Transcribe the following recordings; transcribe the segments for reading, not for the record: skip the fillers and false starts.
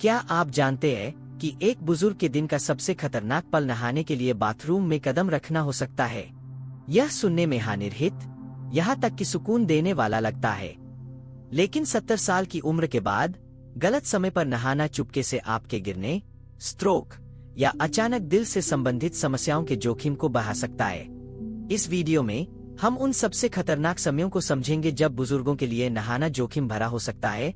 क्या आप जानते हैं कि एक बुजुर्ग के दिन का सबसे खतरनाक पल नहाने के लिए बाथरूम में कदम रखना हो सकता है? यह सुनने में हानिरहित, यहाँ तक कि सुकून देने वाला लगता है, लेकिन 70 साल की उम्र के बाद गलत समय पर नहाना चुपके से आपके गिरने, स्ट्रोक या अचानक दिल से संबंधित समस्याओं के जोखिम को बढ़ा सकता है। इस वीडियो में हम उन सबसे खतरनाक समयों को समझेंगे जब बुजुर्गों के लिए नहाना जोखिम भरा हो सकता है,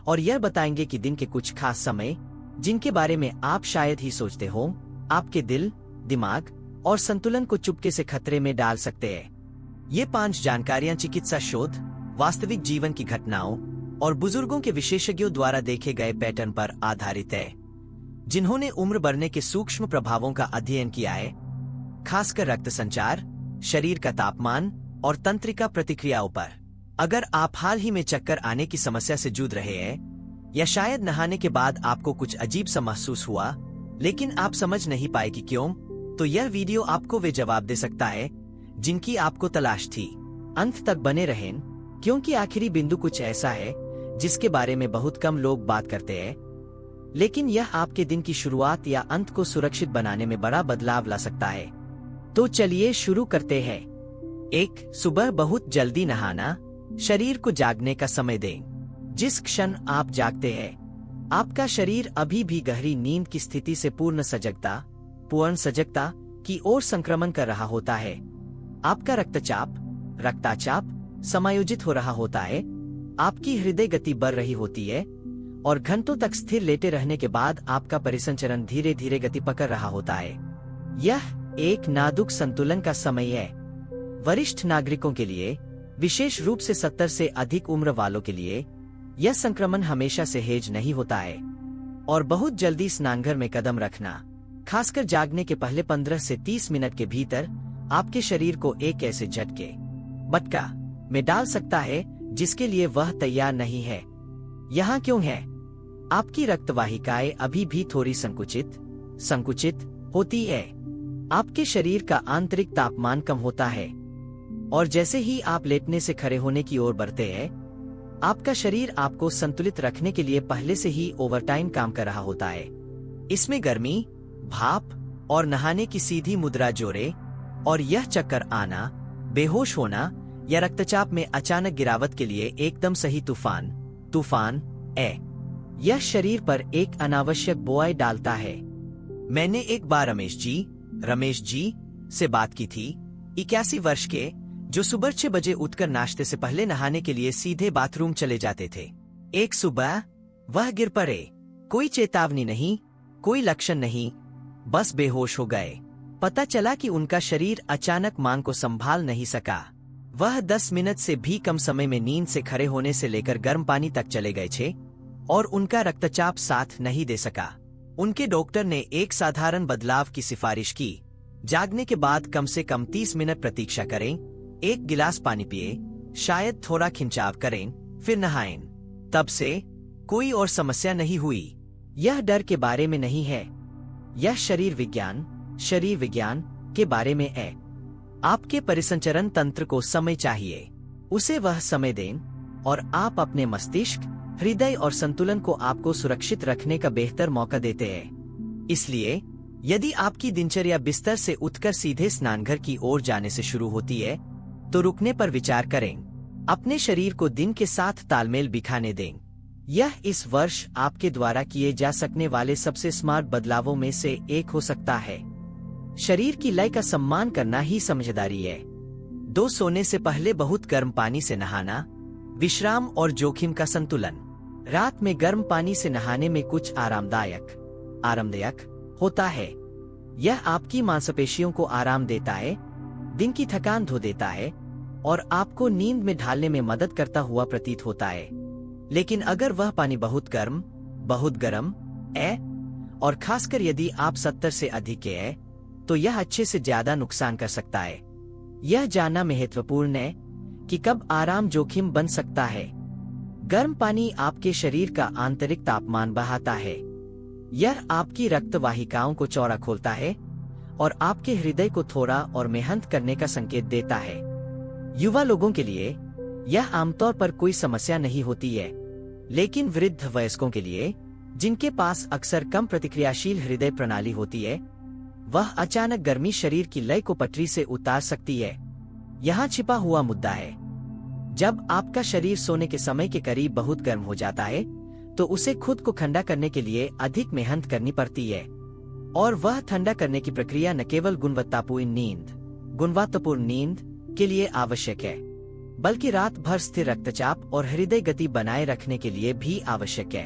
और यह बताएंगे कि दिन के कुछ खास समय जिनके बारे में आप शायद ही सोचते हो, आपके दिल, दिमाग और संतुलन को चुपके से खतरे में डाल सकते हैं। ये 5 जानकारियां चिकित्सा शोध, वास्तविक जीवन की घटनाओं और बुजुर्गों के विशेषज्ञों द्वारा देखे गए पैटर्न पर आधारित है, जिन्होंने उम्र बढ़ने के सूक्ष्म प्रभावों का अध्ययन किया है, खासकर रक्त संचार, शरीर का तापमान और तंत्रिका प्रतिक्रियाओं पर। अगर आप हाल ही में चक्कर आने की समस्या से जूझ रहे हैं, या शायद नहाने के बाद आपको कुछ अजीब सा महसूस हुआ लेकिन आप समझ नहीं पाए कि क्यों, तो यह वीडियो आपको वे जवाब दे सकता है जिनकी आपको तलाश थी। अंत तक बने रहें, क्योंकि आखिरी बिंदु कुछ ऐसा है जिसके बारे में बहुत कम लोग बात करते हैं, लेकिन यह आपके दिन की शुरुआत या अंत को सुरक्षित बनाने में बड़ा बदलाव ला सकता है। तो चलिए शुरू करते हैं। 1. सुबह बहुत जल्दी नहाना। शरीर को जागने का समय दें। जिस क्षण आप जागते हैं, आपका शरीर अभी भी गहरी नींद की स्थिति से पूर्ण सजगता की ओर संक्रमण कर रहा होता है। आपका रक्तचाप समायोजित हो रहा होता है, आपकी हृदय गति बढ़ रही होती है, और घंटों तक स्थिर लेटे रहने के बाद आपका परिसंचरण धीरे धीरे गति पकड़ रहा होता है। यह एक नाजुक संतुलन का समय है। वरिष्ठ नागरिकों के लिए, विशेष रूप से 70 से अधिक उम्र वालों के लिए, यह संक्रमण हमेशा सहज नहीं होता है, और बहुत जल्दी स्नानघर में कदम रखना, खासकर जागने के पहले 15 से 30 मिनट के भीतर, आपके शरीर को एक ऐसे झटका में डाल सकता है जिसके लिए वह तैयार नहीं है। यहाँ क्यों है? आपकी रक्तवाहिकाएं अभी भी थोड़ी संकुचित होती है, आपके शरीर का आंतरिक तापमान कम होता है, और जैसे ही आप लेटने से खड़े होने की ओर बढ़ते हैं, आपका शरीर आपको संतुलित रखने के लिए पहले से ही ओवरटाइम काम कर रहा होता है। इसमें गर्मी, भाप और नहाने की सीधी मुद्रा जोड़े, और यह चक्कर आना, बेहोश होना या रक्तचाप में अचानक गिरावट के लिए एकदम सही तूफान है। यह शरीर पर एक अनावश्यक बोझ डालता है। मैंने एक बार रमेश जी से बात की थी, 81 वर्ष के, जो सुबह 6 बजे उठकर नाश्ते से पहले नहाने के लिए सीधे बाथरूम चले जाते थे। एक सुबह वह गिर पड़े, कोई चेतावनी नहीं, कोई लक्षण नहीं, बस बेहोश हो गए। पता चला कि उनका शरीर अचानक मांग को संभाल नहीं सका। वह 10 मिनट से भी कम समय में नींद से खड़े होने से लेकर गर्म पानी तक चले गए थे, और उनका रक्तचाप साथ नहीं दे सका। उनके डॉक्टर ने एक साधारण बदलाव की सिफारिश की। जागने के बाद कम से कम 30 मिनट प्रतीक्षा करें, 1 गिलास पानी पिए, शायद थोड़ा खिंचाव करें, फिर नहाएं। तब से कोई और समस्या नहीं हुई। यह डर के बारे में नहीं है, यह शरीर विज्ञान के बारे में है। आपके परिसंचरण तंत्र को समय चाहिए, उसे वह समय दें, और आप अपने मस्तिष्क, हृदय और संतुलन को आपको सुरक्षित रखने का बेहतर मौका देते हैं। इसलिए यदि आपकी दिनचर्या बिस्तर से उठकर सीधे स्नानघर की ओर जाने से शुरू होती है, तो रुकने पर विचार करें। अपने शरीर को दिन के साथ तालमेल बिठाने दें। यह इस वर्ष आपके द्वारा किए जा सकने वाले सबसे स्मार्ट बदलावों में से एक हो सकता है। शरीर की लय का सम्मान करना ही समझदारी है। 2. सोने से पहले बहुत गर्म पानी से नहाना। विश्राम और जोखिम का संतुलन। रात में गर्म पानी से नहाने में कुछ आरामदायक होता है। यह आपकी मांसपेशियों को आराम देता है, दिन की थकान धो देता है, और आपको नींद में ढालने में मदद करता हुआ प्रतीत होता है। लेकिन अगर वह पानी बहुत गर्म है, और खासकर यदि आप 70 से अधिक के हैं, तो यह अच्छे से ज्यादा नुकसान कर सकता है। यह जानना महत्वपूर्ण है कि कब आराम जोखिम बन सकता है। गर्म पानी आपके शरीर का आंतरिक तापमान बढ़ाता है। यह आपकी रक्तवाहिकाओं को चौड़ा खोलता है, और आपके हृदय को थोड़ा और मेहनत करने का संकेत देता है। युवा लोगों के लिए यह आमतौर पर कोई समस्या नहीं होती है, लेकिन वृद्ध वयस्कों के लिए, जिनके पास अक्सर कम प्रतिक्रियाशील हृदय प्रणाली होती है, वह अचानक गर्मी शरीर की लय को पटरी से उतार सकती है। यहाँ छिपा हुआ मुद्दा है, जब आपका शरीर सोने के समय के करीब बहुत गर्म हो जाता है, तो उसे खुद को ठंडा करने के लिए अधिक मेहनत करनी पड़ती है। और वह ठंडा करने की प्रक्रिया न केवल गुणवत्तापूर्ण नींद के लिए आवश्यक है, बल्कि रात भर स्थिर रक्तचाप और हृदय गति बनाए रखने के लिए भी आवश्यक है।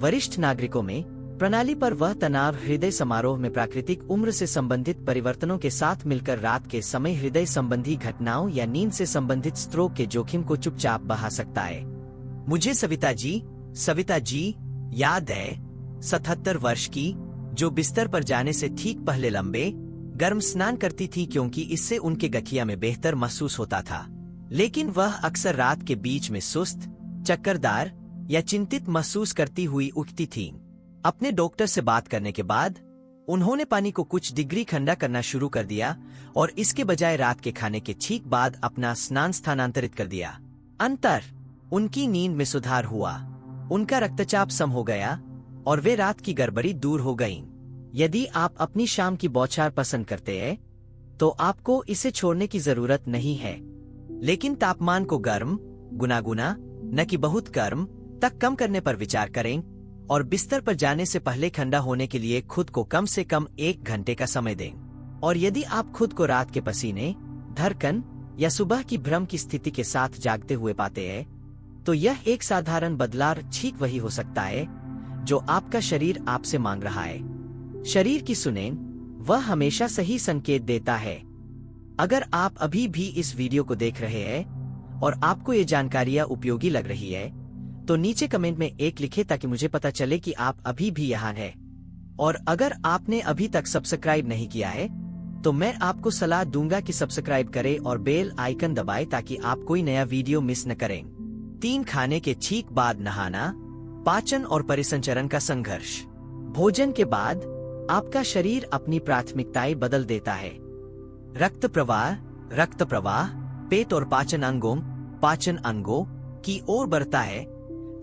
वरिष्ठ नागरिकों में प्रणाली पर वह तनाव हृदय समारोह में प्राकृतिक उम्र से संबंधित परिवर्तनों के साथ मिलकर रात के समय हृदय संबंधी घटनाओं या नींद से संबंधित स्ट्रोक के जोखिम को चुपचाप बढ़ा सकता है। मुझे सविता जी याद है, 77 वर्ष की, जो बिस्तर पर जाने से ठीक पहले लंबे गर्म स्नान करती थी क्योंकि इससे उनके गठिया में बेहतर महसूस होता था। लेकिन वह अक्सर रात के बीच में सुस्त, चक्करदार या चिंतित महसूस करती हुई उठती थीं। अपने डॉक्टर से बात करने के बाद उन्होंने पानी को कुछ डिग्री ठंडा करना शुरू कर दिया और इसके बजाय रात के खाने के ठीक बाद अपना स्नान स्थानांतरित कर दिया। अंतर, उनकी नींद में सुधार हुआ, उनका रक्तचाप कम हो गया और वे रात की गड़बड़ी दूर हो गईं। यदि आप अपनी शाम की बौछार पसंद करते हैं, तो आपको इसे छोड़ने की जरूरत नहीं है। लेकिन तापमान को गर्म, गुनगुना, न कि बहुत गर्म तक कम करने पर विचार करें और बिस्तर पर जाने से पहले ठंडा होने के लिए खुद को कम से कम 1 घंटे का समय दें। और यदि आप खुद को रात के पसीने, धड़कन या सुबह की भ्रम की स्थिति के साथ जागते हुए पाते हैं, तो यह एक साधारण बदलाव ठीक वही हो सकता है जो आपका शरीर आपसे मांग रहा है। शरीर की सुनें, वह हमेशा सही संकेत देता है। अगर आप अभी भी इस वीडियो को देख रहे हैं और आपको ये जानकारियां उपयोगी लग रही है, तो नीचे कमेंट में 1 लिखें ताकि मुझे पता चले कि आप अभी भी यहाँ हैं। और अगर आपने अभी तक सब्सक्राइब नहीं किया है, तो मैं आपको सलाह दूंगा कि सब्सक्राइब करें और बेल आइकन दबाएं ताकि आप कोई नया वीडियो मिस न करें। 3 खाने के ठीक बाद नहाना, पाचन और परिसंचरण का संघर्ष। भोजन के बाद आपका शरीर अपनी प्राथमिकताएं बदल देता है। रक्त प्रवाह पेट और पाचन अंगों की ओर बढ़ता है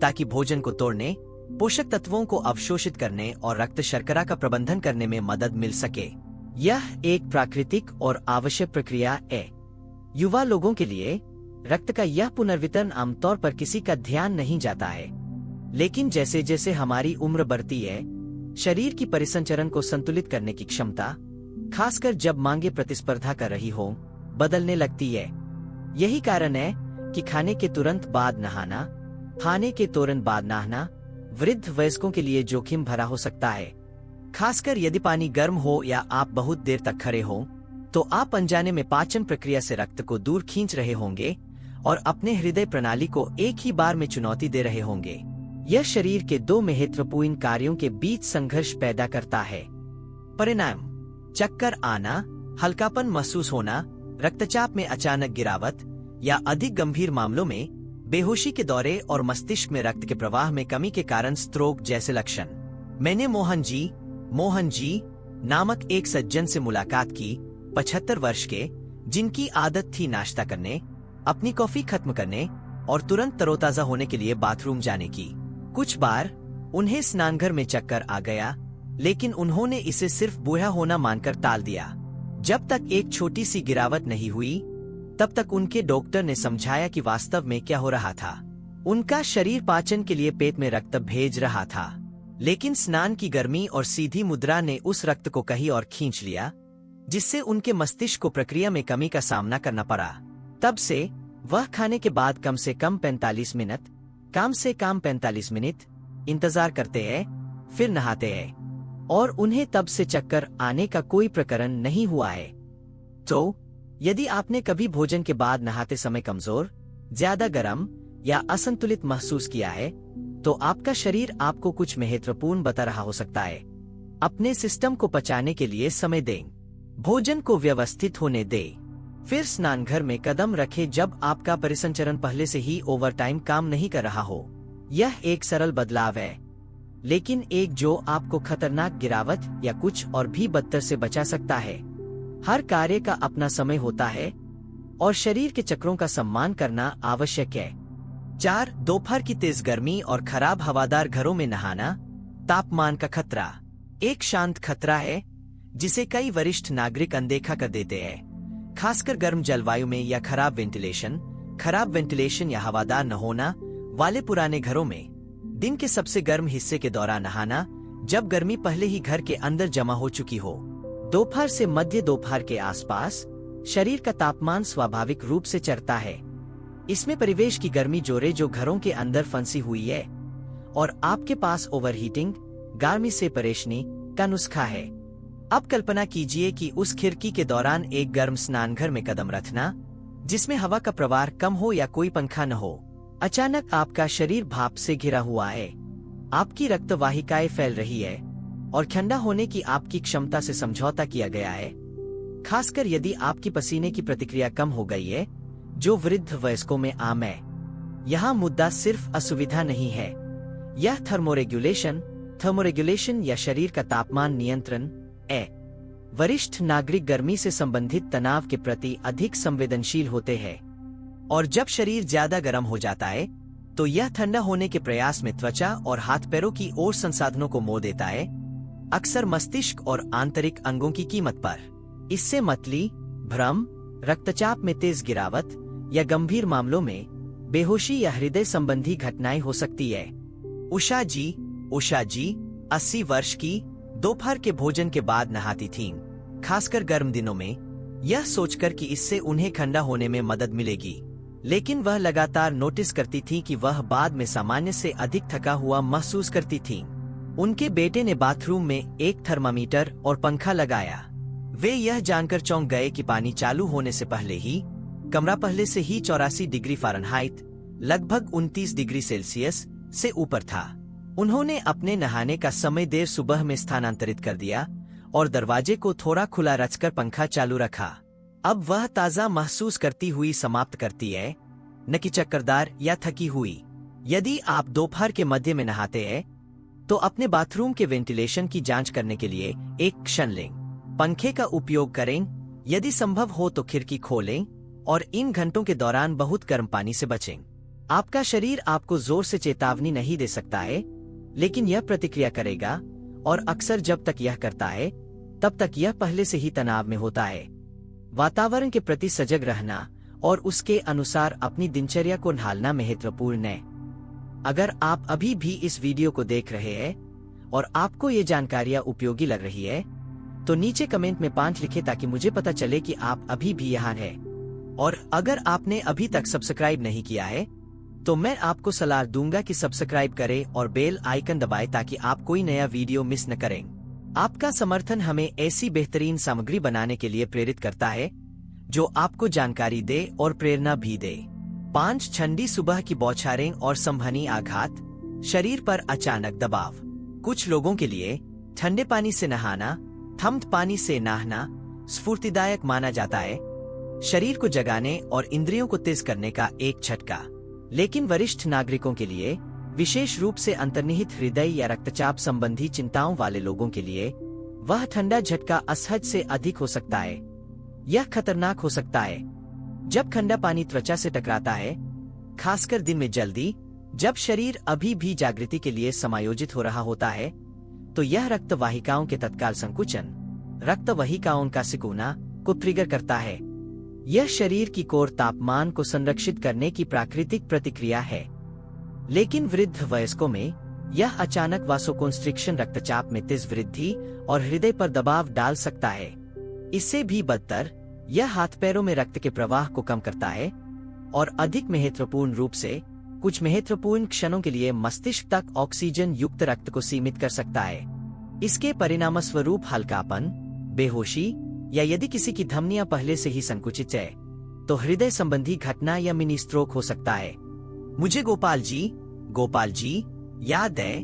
ताकि भोजन को तोड़ने, पोषक तत्वों को अवशोषित करने और रक्त शर्करा का प्रबंधन करने में मदद मिल सके। यह एक प्राकृतिक और आवश्यक प्रक्रिया है। युवा लोगों के लिए रक्त का यह पुनर्वितरण आमतौर पर किसी का ध्यान नहीं जाता है, लेकिन जैसे जैसे हमारी उम्र बढ़ती है, शरीर की परिसंचरण को संतुलित करने की क्षमता, खासकर जब मांगे प्रतिस्पर्धा कर रही हो, बदलने लगती है। यही कारण है कि खाने के तुरंत बाद नहाना वृद्ध वयस्कों के लिए जोखिम भरा हो सकता है। खासकर यदि पानी गर्म हो या आप बहुत देर तक खड़े हो, तो आप अनजाने में पाचन प्रक्रिया से रक्त को दूर खींच रहे होंगे और अपने हृदय प्रणाली को एक ही बार में चुनौती दे रहे होंगे। यह शरीर के 2 महत्वपूर्ण कार्यों के बीच संघर्ष पैदा करता है। परिणाम, चक्कर आना, हल्कापन महसूस होना, रक्तचाप में अचानक गिरावट या अधिक गंभीर मामलों में बेहोशी के दौरे और मस्तिष्क में रक्त के प्रवाह में कमी के कारण स्ट्रोक जैसे लक्षण। मैंने मोहन जी नामक एक सज्जन से मुलाकात की, 75 वर्ष के, जिनकी आदत थी नाश्ता करने, अपनी कॉफी खत्म करने और तुरंत तरोताजा होने के लिए बाथरूम जाने की। कुछ बार उन्हें स्नानघर में चक्कर आ गया, लेकिन उन्होंने इसे सिर्फ बूढ़ा होना मानकर टाल दिया। जब तक एक छोटी सी गिरावट नहीं हुई, तब तक उनके डॉक्टर ने समझाया कि वास्तव में क्या हो रहा था। उनका शरीर पाचन के लिए पेट में रक्त भेज रहा था, लेकिन स्नान की गर्मी और सीधी मुद्रा ने उस रक्त को कहीं और खींच लिया, जिससे उनके मस्तिष्क को प्रक्रिया में कमी का सामना करना पड़ा। तब से वह खाने के बाद कम से कम 45 मिनट इंतजार करते हैं, फिर नहाते हैं और उन्हें तब से चक्कर आने का कोई प्रकरण नहीं हुआ है। तो यदि आपने कभी भोजन के बाद नहाते समय कमजोर, ज्यादा गर्म या असंतुलित महसूस किया है, तो आपका शरीर आपको कुछ महत्वपूर्ण बता रहा हो सकता है। अपने सिस्टम को पचाने के लिए समय दें, भोजन को व्यवस्थित होने दें, फिर स्नानघर में कदम रखें जब आपका परिसंचरण पहले से ही ओवरटाइम काम नहीं कर रहा हो। यह एक सरल बदलाव है, लेकिन एक जो आपको खतरनाक गिरावट या कुछ और भी बदतर से बचा सकता है। हर कार्य का अपना समय होता है और शरीर के चक्रों का सम्मान करना आवश्यक है। 4. दोपहर की तेज गर्मी और खराब हवादार घरों में नहाना, तापमान का खतरा एक शांत खतरा है जिसे कई वरिष्ठ नागरिक अनदेखा कर देते हैं, खासकर गर्म जलवायु में या खराब वेंटिलेशन या हवादार न होना वाले पुराने घरों में। दिन के सबसे गर्म हिस्से के दौरान नहाना, जब गर्मी पहले ही घर के अंदर जमा हो चुकी हो। दोपहर से मध्य दोपहर के आसपास शरीर का तापमान स्वाभाविक रूप से चढ़ता है। इसमें परिवेश की गर्मी जोरे जो घरों के अंदर फंसी हुई है और आपके पास ओवरहीटिंग गर्मी से परेशानी का नुस्खा है। अब कल्पना कीजिए कि उस खिड़की के दौरान एक गर्म स्नानघर में कदम रखना जिसमें हवा का प्रवाह कम हो या कोई पंखा न हो। अचानक आपका शरीर भाप से घिरा हुआ है, आपकी रक्त वाहिकाएं फैल रही है और ठंडा होने की आपकी क्षमता से समझौता किया गया है, खासकर यदि आपकी पसीने की प्रतिक्रिया कम हो गई है, जो वृद्ध वयस्कों में आम है। यहाँ मुद्दा सिर्फ असुविधा नहीं है, यह थर्मोरेगुलेशन या शरीर का तापमान नियंत्रण है। वरिष्ठ नागरिक गर्मी से संबंधित तनाव के प्रति अधिक संवेदनशील होते हैं और जब शरीर ज्यादा गर्म हो जाता है तो यह ठंडा होने के प्रयास में त्वचा और हाथ पैरों की ओर संसाधनों को मोड़ देता है, अक्सर मस्तिष्क और आंतरिक अंगों की कीमत पर। इससे मतली, भ्रम, रक्तचाप में तेज गिरावट या गंभीर मामलों में बेहोशी या हृदय संबंधी घटनाएं हो सकती है। उषा जी 80 वर्ष की, दोपहर के भोजन के बाद नहाती थीं, खासकर गर्म दिनों में, यह सोचकर कि इससे उन्हें ठंडा होने में मदद मिलेगी। लेकिन वह लगातार नोटिस करती थी कि वह बाद में सामान्य से अधिक थका हुआ महसूस करती थी। उनके बेटे ने बाथरूम में एक थर्मामीटर और पंखा लगाया। वे यह जानकर चौंक गए कि पानी चालू होने से पहले ही कमरा पहले से ही 84 डिग्री फ़ारेनहाइट, लगभग 29 डिग्री सेल्सियस से ऊपर था। उन्होंने अपने नहाने का समय देर सुबह में स्थानांतरित कर दिया और दरवाजे को थोड़ा खुला रखकर पंखा चालू रखा। अब वह ताज़ा महसूस करती हुई समाप्त करती है, न कि चक्करदार या थकी हुई। यदि आप दोपहर के मध्य में नहाते हैं तो अपने बाथरूम के वेंटिलेशन की जांच करने के लिए एक क्षण लें। पंखे का उपयोग करें, यदि संभव हो तो खिड़की खोलें और इन घंटों के दौरान बहुत गर्म पानी से बचें। आपका शरीर आपको जोर से चेतावनी नहीं दे सकता है, लेकिन यह प्रतिक्रिया करेगा और अक्सर जब तक यह करता है तब तक यह पहले से ही तनाव में होता है। वातावरण के प्रति सजग रहना और उसके अनुसार अपनी दिनचर्या को ढालना महत्वपूर्ण है। अगर आप अभी भी इस वीडियो को देख रहे हैं और आपको ये जानकारियां उपयोगी लग रही है तो नीचे कमेंट में 5 लिखें ताकि मुझे पता चले कि आप अभी भी यहाँ हैं। और अगर आपने अभी तक सब्सक्राइब नहीं किया है तो मैं आपको सलाह दूंगा कि सब्सक्राइब करें और बेल आइकन दबाएं ताकि आप कोई नया वीडियो मिस न करें। आपका समर्थन हमें ऐसी बेहतरीन सामग्री बनाने के लिए प्रेरित करता है जो आपको जानकारी दे और प्रेरणा भी दे। 5 ठंडी सुबह की बौछारें और संवहनी आघात, शरीर पर अचानक दबाव। कुछ लोगों के लिए ठंडे पानी से नहाना, ठंड पानी से नहाना स्फूर्तिदायक माना जाता है, शरीर को जगाने और इंद्रियों को तेज करने का एक झटका। लेकिन वरिष्ठ नागरिकों के लिए, विशेष रूप से अंतर्निहित हृदय या रक्तचाप संबंधी चिंताओं वाले लोगों के लिए, वह ठंडा झटका असहज से अधिक हो सकता है। यह खतरनाक हो सकता है जब ठंडा पानी त्वचा से टकराता है, खासकर दिन में जल्दी, जब शरीर अभी भी जागृति के लिए समायोजित हो रहा होता है, तो यह रक्त वाहिकाओं के तत्काल संकुचन, रक्त वाहिकाओं का सिकुड़ना को ट्रिगर करता है। यह शरीर की कोर तापमान को संरक्षित करने की प्राकृतिक प्रतिक्रिया है। लेकिन वृद्ध वयस्कों में यह अचानक वासोकॉन्स्ट्रिक्शन रक्तचाप में तेज वृद्धि और हृदय पर दबाव डाल सकता है। इससे भी बदतर, यह हाथ पैरों में रक्त के प्रवाह को कम करता है और अधिक महत्वपूर्ण रूप से कुछ महत्वपूर्ण क्षणों के लिए मस्तिष्क तक ऑक्सीजन युक्त रक्त को सीमित कर सकता है। इसके परिणामस्वरूप हल्कापन, बेहोशी या यदि किसी की धमनियां पहले से ही संकुचित है तो हृदय संबंधी घटना या मिनी स्ट्रोक हो सकता है। मुझे गोपाल जी याद है,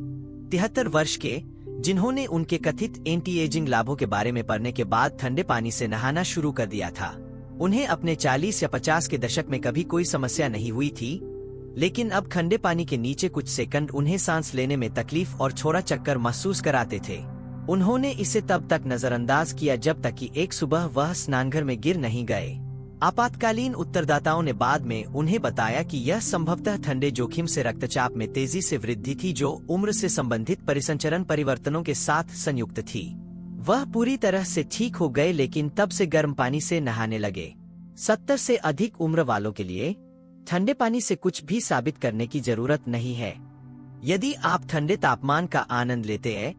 73 वर्ष के, जिन्होंने उनके कथित एंटी एजिंग लाभों के बारे में पढ़ने के बाद ठंडे पानी से नहाना शुरू कर दिया था। उन्हें अपने 40 या 50 के दशक में कभी कोई समस्या नहीं हुई थी, लेकिन अब ठंडे पानी के नीचे कुछ सेकंड उन्हें सांस लेने में तकलीफ और छोड़ा चक्कर महसूस कराते थे। उन्होंने इसे तब तक नजरअंदाज किया जब तक कि एक सुबह वह स्नानघर में गिर नहीं गए। आपातकालीन उत्तरदाताओं ने बाद में उन्हें बताया कि यह संभवतः ठंडे जोखिम से रक्तचाप में तेजी से वृद्धि थी जो उम्र से संबंधित परिसंचरण परिवर्तनों के साथ संयुक्त थी। वह पूरी तरह से ठीक हो गए लेकिन तब से गर्म पानी से नहाने लगे। 70 से अधिक उम्र वालों के लिए ठंडे पानी से कुछ भी साबित करने की जरूरत नहीं है। यदि आप ठंडे तापमान का आनंद लेते हैं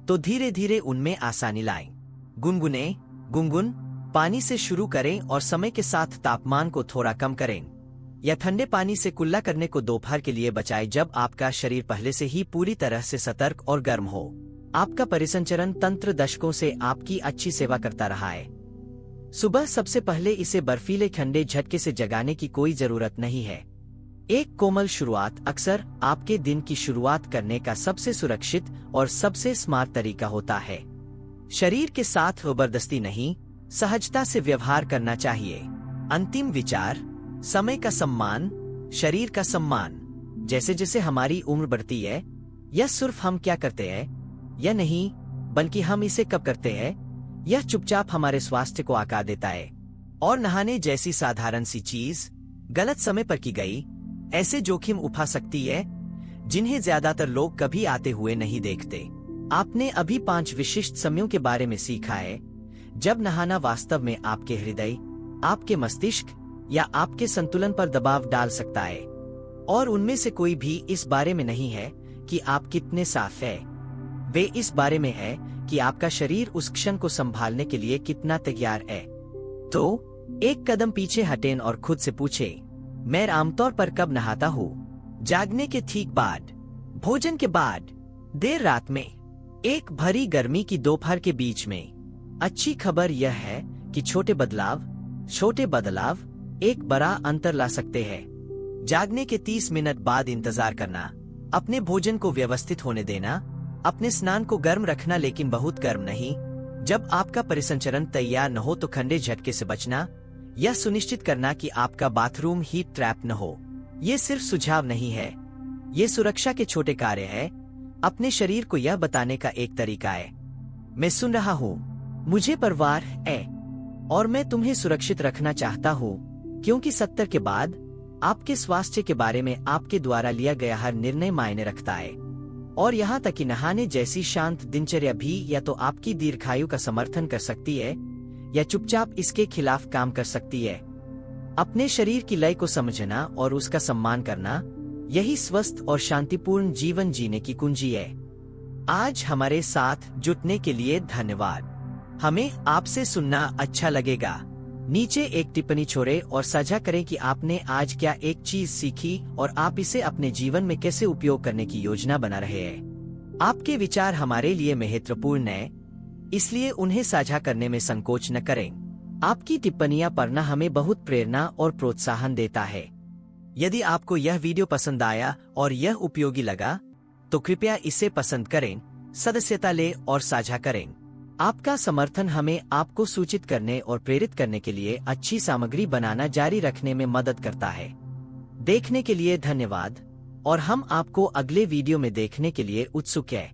तो धीरे धीरे उनमें आसानी लाएं। गुनगुन पानी से शुरू करें और समय के साथ तापमान को थोड़ा कम करें, या ठंडे पानी से कुल्ला करने को दोपहर के लिए बचाएं जब आपका शरीर पहले से ही पूरी तरह से सतर्क और गर्म हो। आपका परिसंचरण तंत्र दशकों से आपकी अच्छी सेवा करता रहा है। सुबह सबसे पहले इसे बर्फीले ठंडे झटके से जगाने की कोई जरूरत नहीं है। एक कोमल शुरुआत अक्सर आपके दिन की शुरुआत करने का सबसे सुरक्षित और सबसे स्मार्ट तरीका होता है। शरीर के साथ जबरदस्ती नहीं, सहजता से व्यवहार करना चाहिए। अंतिम विचार, समय का सम्मान, शरीर का सम्मान। जैसे जैसे हमारी उम्र बढ़ती है, यह सिर्फ हम क्या करते हैं या नहीं, बल्कि हम इसे कब करते हैं, यह चुपचाप हमारे स्वास्थ्य को आकार देता है। और नहाने जैसी साधारण सी चीज गलत समय पर की गई ऐसे जोखिम उठा सकती है जिन्हें ज्यादातर लोग कभी आते हुए नहीं देखते। आपने अभी 5 विशिष्ट समयों के बारे में सीखा है जब नहाना वास्तव में आपके हृदय, आपके मस्तिष्क या आपके संतुलन पर दबाव डाल सकता है, और उनमें से कोई भी इस बारे में नहीं है कि आप कितने साफ हैं। वे इस बारे में है कि आपका शरीर उस क्षण को संभालने के लिए कितना तैयार है। तो एक कदम पीछे हटें और खुद से पूछें, मैं आमतौर पर कब नहाता हूँ? जागने के ठीक बाद, भोजन के बाद, देर रात में, एक भरी गर्मी की दोपहर के बीच में। अच्छी खबर यह है कि छोटे बदलाव एक बड़ा अंतर ला सकते हैं। जागने के 30 मिनट बाद इंतजार करना, अपने भोजन को व्यवस्थित होने देना, अपने स्नान को गर्म रखना लेकिन बहुत गर्म नहीं। जब आपका परिसंचरण तैयार न हो तो ठंडे झटके से बचना, यह सुनिश्चित करना कि आपका बाथरूम हीट ट्रैप न हो। ये सिर्फ सुझाव नहीं है, ये सुरक्षा के छोटे कार्य है। अपने शरीर को यह बताने का एक तरीका है, मैं सुन रहा हूँ, मुझे परवाह है और मैं तुम्हें सुरक्षित रखना चाहता हूँ। क्योंकि 70 के बाद आपके स्वास्थ्य के बारे में आपके द्वारा लिया गया हर निर्णय मायने रखता है। और यहाँ तक कि नहाने जैसी शांत दिनचर्या भी या तो आपकी दीर्घायु का समर्थन कर सकती है या चुपचाप इसके खिलाफ काम कर सकती है। अपने शरीर की लय को समझना और उसका सम्मान करना, यही स्वस्थ और शांतिपूर्ण जीवन जीने की कुंजी है। आज हमारे साथ जुटने के लिए धन्यवाद। हमें आपसे सुनना अच्छा लगेगा। नीचे एक टिप्पणी छोड़ें और साझा करें कि आपने आज क्या एक चीज सीखी और आप इसे अपने जीवन में कैसे उपयोग करने की योजना बना रहे हैं। आपके विचार हमारे लिए महत्वपूर्ण हैं, इसलिए उन्हें साझा करने में संकोच न करें। आपकी टिप्पणियां पढ़ना हमें बहुत प्रेरणा और प्रोत्साहन देता है। यदि आपको यह वीडियो पसंद आया और यह उपयोगी लगा तो कृपया इसे पसंद करें, सदस्यता लें और साझा करें। आपका समर्थन हमें आपको सूचित करने और प्रेरित करने के लिए अच्छी सामग्री बनाना जारी रखने में मदद करता है। देखने के लिए धन्यवाद और हम आपको अगले वीडियो में देखने के लिए उत्सुक हैं।